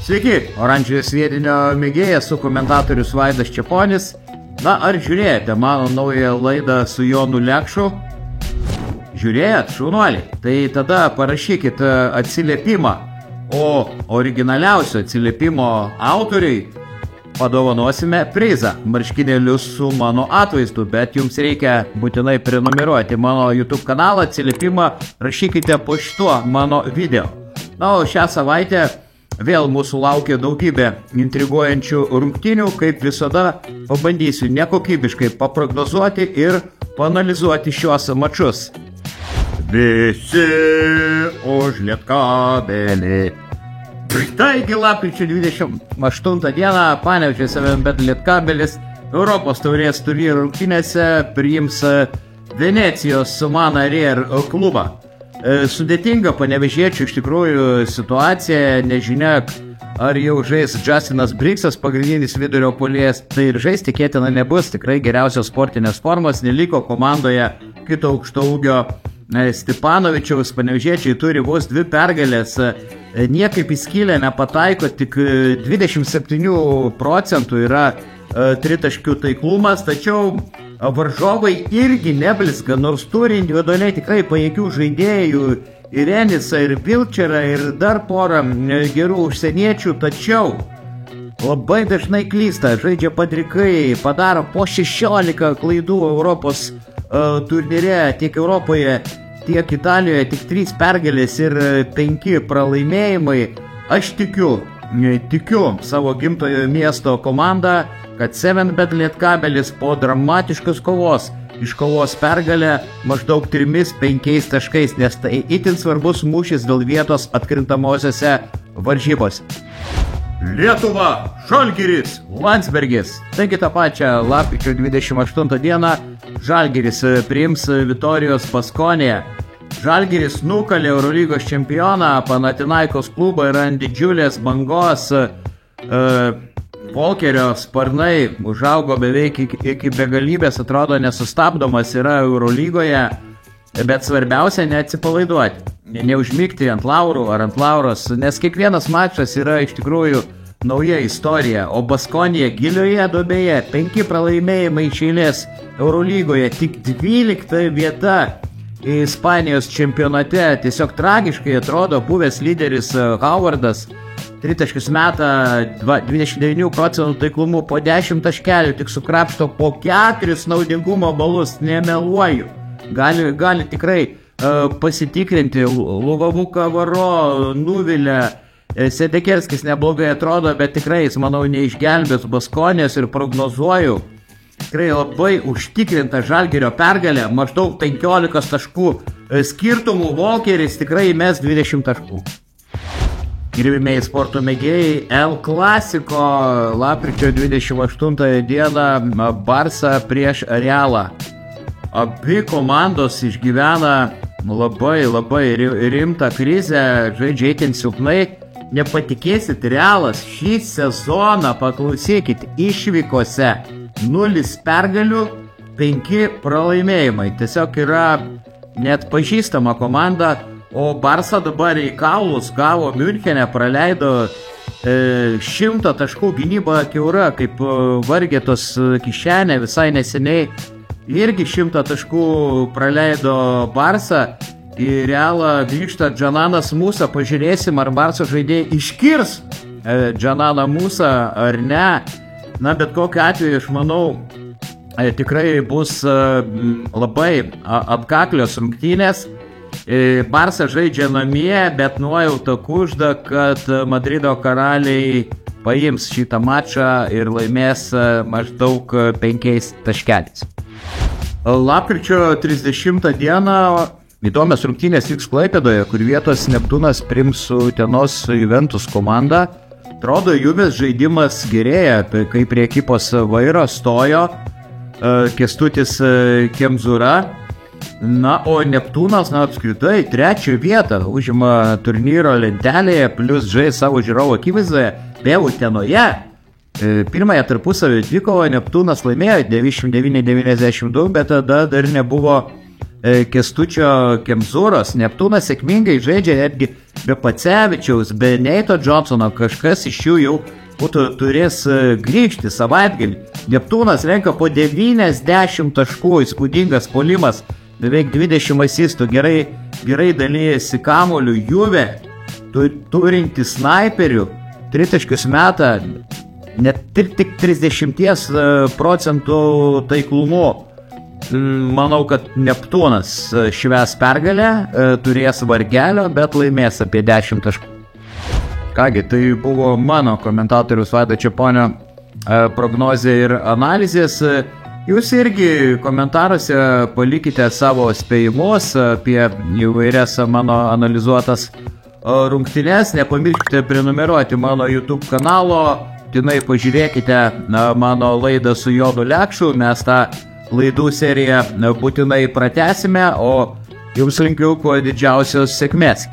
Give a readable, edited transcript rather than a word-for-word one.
Sveiki, Oranžijos sviedinio mėgėjas su komentatorius Vaidas Čeponis. Na, ar žiūrėjote mano naują laidą su Jonu Lekšu? Žiūrėjot, šaunuoliai? Tai tada parašykit atsiliepimą, o originaliausio atsiliepimo autoriai padovanosime prizą, marškinėlius su mano atvaizdu, bet jums reikia būtinai prenumeruoti mano YouTube kanalą, atsiliepimą rašykite po šituo mano video. Na, o šią savaitę vėl mūsų laukia daugybė intriguojančių rungtynių, kaip visada pabandysiu nekokybiškai paprognozuoti ir paanalizuoti šiuos mačus. Visi už Lietkabelį. Taigi lapkričio 28 dieną Panevėžio 7bet Lietkabelis Europos taurės turnyro rungtynėse priims Venecijos Sumana Reer klubą. Sudėtinga panevėžiečių iš tikrųjų situacija, nežinia, ar jau žais Justinas Briksas, pagrindinis vidurio puolėjas, tai ir žais tikėtina nebus, tikrai geriausios sportinės formos, neliko komandoje kito aukšto ūgio Stepanovičiaus, panevėžiečiai turi vos 2 pergalės, niekaip į skylę nepataiko, tik 27% yra tritaškių taiklumas, tačiau varžovai irgi neblizga, nors turi individualiai tikrai pajėgių žaidėjų ir Enisą, ir Vilčerą, ir dar porą gerų užsieniečių, tačiau labai dažnai klysta, žaidžia padrikai, padaro po 16 klaidų Europos turnyre, tiek Europoje, tiek Italijoje, tik 3 pergalės ir 5 pralaimėjimai. Aš tikiu savo gimtojo miesto komandą, kad 7bet Lietkabelis po dramatiškos kovos iškovos pergalę maždaug 3-5 taškais, nes tai itin svarbus mūšis dėl vietos atkrintamosiose varžybose. Lietuva, Žalgiris, Landsbergis. Taigi tą pačią lapkričio 28 dieną Žalgiris priims Vitorijos Baskonėje. Žalgiris nukalė Eurolygos čempioną, Panathinaikos klubą ir ant didžiulės bangos Volkerio sparnai užaugo beveik iki begalybės, atrodo nesustabdomas yra Eurolygoje, bet svarbiausia neatsipalaiduoti, neužmigti ant laurų ar ant lauros, nes kiekvienas mačas yra iš tikrųjų nauja istorija, o Baskonėje gilioje duobėje 5 pralaimėjimai iš eilės Eurolygoje, tik 12 vieta Ispanijos čempionate, tiesiog tragiškai atrodo buvęs lyderis Howardas, tritaškius meta 29% taiklumu, po 10 taškelių tik sukrapšto po 4 naudingumo balus, nemeluoju. Gali tikrai pasitikrinti, Lugavuka Varo nuvilė, Sedekerskis neblogai atrodo, bet tikrai jis, manau, neišgelbės Baskonės ir prognozuoju tikrai labai užtikrinta Žalgirio pergalė, maždaug 15 taškų skirtumų, Volkeris tikrai mes 20 taškų. Gerbimieji sporto mėgėjai, El Clasico lapkričio 28 dieną Barsa prieš Realą. Abi komandos išgyvena labai rimtą krizę, žaidžia itin silpnai. Nepatikėsit, Realas šį sezoną, paklausykit, išvykose 0 pergalių, 5 pralaimėjimai. Tiesiog yra net pažįstama komanda. O Barsa dabar į kaulus gavo Miunchene, praleido 100 taškų gynybą kiaura, kaip Vargetos kišenė visai neseniai. Irgi 100 taškų praleido Barsa. Į Realą grįžta Džananas Musa, pažiūrėsim, ar Barso žaidėjai iškirs Džananą Musą ar ne. Na, bet kokiu atveju, aš manau, tikrai bus labai atkaklios rungtynės. Barsa žaidžia namie, bet nuojauta kužda, kad Madrido karaliai paims šitą mačą ir laimės maždaug 5 taškeliais. Lapkričio 30 dieną įdomios rungtynės vyks Klaipėdoje, kur vietos Neptūnas priims su Utenos Juventus komanda. Atrodo, Juves žaidimas gerėja, kai prie ekipos vairo stojo Kęstutis Kemzūra. Na, o Neptūnas, apskritai, 3 vietą užima turnyro lentelėje, plus žais savo žiūrovų akivaizdoje, be Utenoje. Pirmąją tarpusavio dvikovą Neptūnas laimėjo 99-92, bet tada dar nebuvo Kęstučio Kemzūros. Neptūnas sėkmingai žaidžia netgi be Pacevičiaus, be Neito Johnsono, kažkas iš jų jau turės grįžti savaitgalį. Neptūnas renka po 90 taškų, įspūdingas puolimas, beveik 20 asistų, gerai dalyjasi kamuoliu. Juve, turinti snaiperių, tritaškius meta net tik 30% taiklumu. Manau, kad Neptūnas švęs pergalę, turės vargelio, bet laimės apie 10 taškų. Kągi, tai buvo mano komentatorius Vaido Čeponio prognozė ir analizės. Jūs irgi komentaruose palikite savo spėjimus apie įvairias mano analizuotas rungtynes. Nepamirškite prenumeruoti mano YouTube kanalo. Būtinai pažiūrėkite mano laidą su Jonu Lekšu. Mes tą laidų seriją būtinai pratęsime, o jums linkiu kuo didžiausios sėkmės.